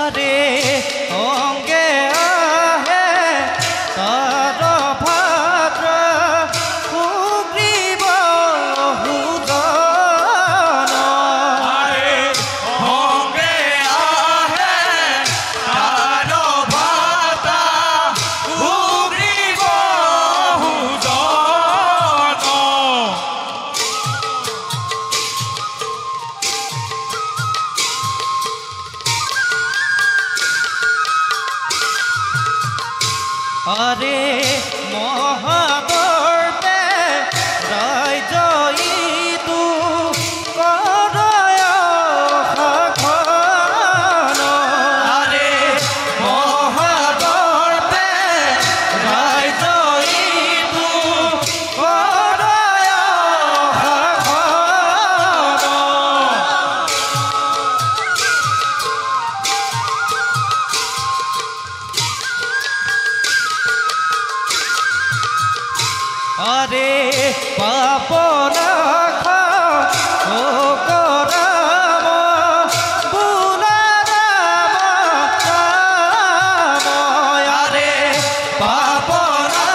আরে অঙ্গে আহে তার ভাদ্র সুগ্রীব হুদন আরে অঙ্গে আহে তার ভাদ্র সুগ্রীব হুদন আরে মহাগর্বে রাইজই তু করয় খাখন আরে মহাগর্বে রাইজই তু করয় খাখন আরে পাপনা খা ও রাম বুলারাম রাম আরে পাপনা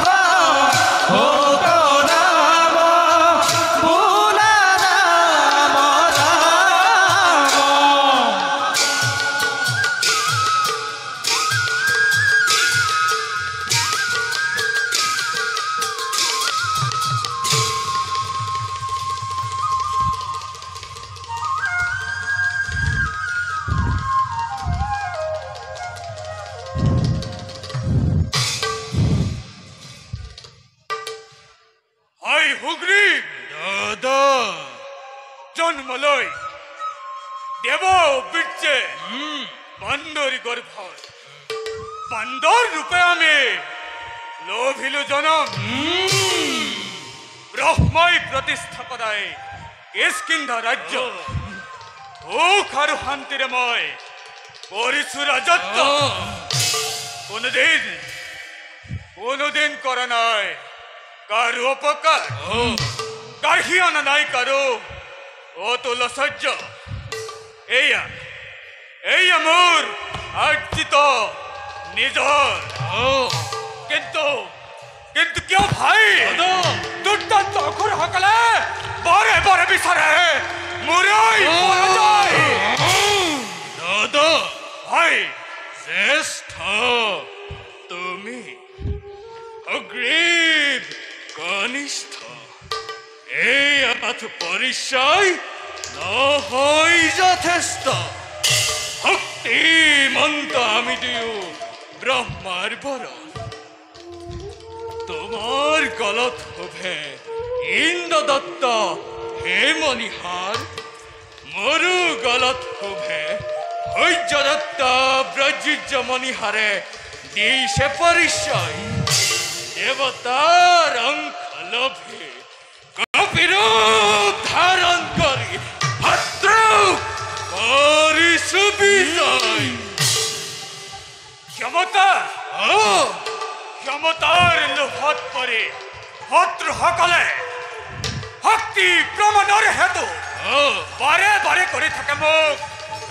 খা ও রাম বুলারাম রাম হাই হুগ্রীব দাদা জন্মলয় দেব বীর্যে বান্দরি গর্ভ বান্দর রূপে আমি লোভিলু জনম ব্রহ্মই প্রতিষ্ঠা করায় কিষ্কিন্ধা রাজ্য ভূখ আর শান্তিরময় করিছু রাজত্ব কোনদিন করা নাই কারো অপকার কাঢ়ি আনা নাই কারো অতুল সহ্য এইয়া মোর আর্জিত নিজর কিন্তু কিন্তু কিয় ভাই দুর্দান্ত অখুর সকলে বারে বারে বিচাৰে মোৰই পৰাজয় দাদা ভাই শ্রেষ্ঠ তুমি অগ্রীব কনিষ্ঠ এই আপাত পরিচয় নহয় যথেষ্ট শক্তিমন্ত আমি দিও ব্রহ্মার বরণ তোমার গলত শোভে ইন্দ্রদত্ত হে মণিহার মরু গলত শোভে হৈর্যদত্ত ব্রজীর্য মণিহারে দিছে পরিচয় দেবতার অঙ্ক লোভে কপিরূপ ধারণ করি ভদ্র করিছু বিজয় ক্ষমতার লোভত পরে ভদ্র সকলে শক্তি প্ৰমাণৰ হেতু বাৰে বাৰে কৰি থাকে মোক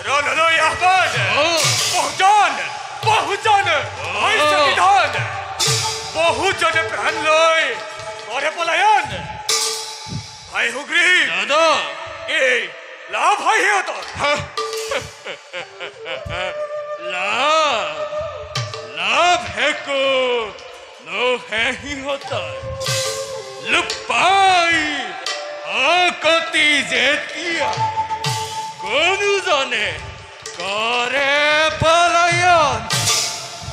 ৰণলৈ আহ্বান বহুজন হৈছে বিধান বহুজনে প্ৰাণ লৈ কৰে পলায়ন ভাই হুগ্ৰীব দাদা এই লাভ হয় সিহঁতৰ লাভ হেকো নহে সিহঁতৰ লুপাই আকতি যেতিয়া কোনোজনে কৰে পলায়ন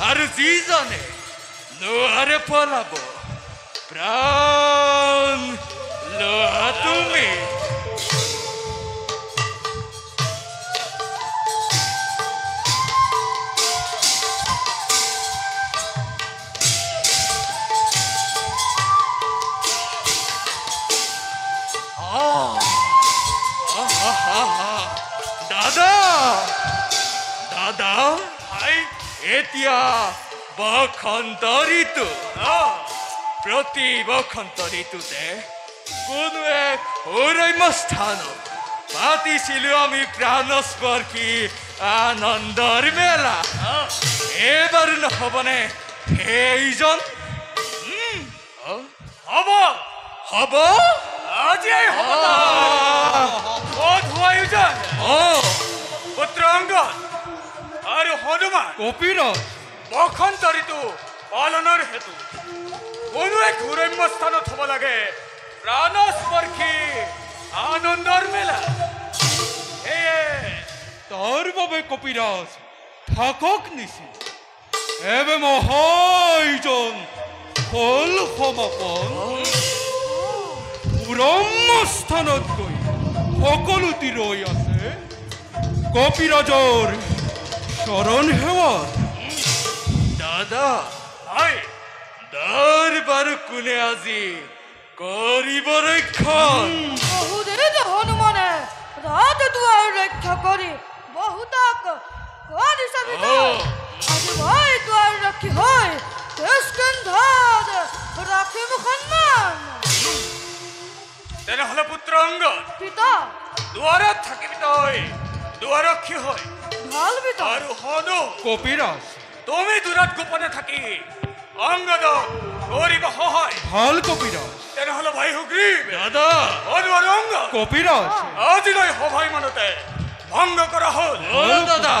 আৰু যিজনে নোৱাৰে পলাব প্ৰাণ লোৱা তুমি দাদা দাদা ভাই এতিয়া বসন্ত ঋতু প্ৰতি বসন্ত ঋতুতে কোনো এক সৌৰম্য স্থানত পাতিছিলো আমি প্ৰাণস্পৰ্শী আনন্দৰ মেলা এইবাৰ নহবনে সেইজন হ'ব হ'ব আজিয়েই হ'ব ক'ত হোৱায়ো যায় পুত্ৰ অংগদ আৰু হনুমান কপিৰাজ বসন্ত ঋতু পালনৰ হেতু কোনো এক দুৰম্য স্থানত হ'ব লাগে প্ৰাণস্পৰ্শী আনন্দৰ মেলা সেয়ে তাৰ বাবে কপিৰাজ থাকক নিছি এবে মহাজন ফল সমাপন ব্ৰহ্মস্থানত গৈ সকলোটি ৰৈ আছে কপিৰাজৰ চৰণ সেৱাত দাদা হয় দৰবাৰ কোনে আজি কৰিব ৰক্ষণ বহুদিন হনুমানে রাত দুয়ার রক্ষা করে বহুতাক করি সাবিত আজ ভাই দুয়ার রক্ষী হয় তেস্কন্ধাদ রাখি মুখন্মান তেনেহ'লে পুত্ৰ অংগদ পিতা দুৱাৰত থাকিবি তই দুৱাৰক্ষী হয় ভাল পিতা আৰু হনু কপিৰাজ তুমি দূৰত গোপনে থাকি অংগদক কৰিব সহায় ভাল কপিৰাজ তেনেহ'লে ভাই সুগ্ৰীৱ দাদা হনু আৰু অংগদ কপিৰাজ আজিলৈ সভাই মানতে ভংগ কৰা হ'ল দাদা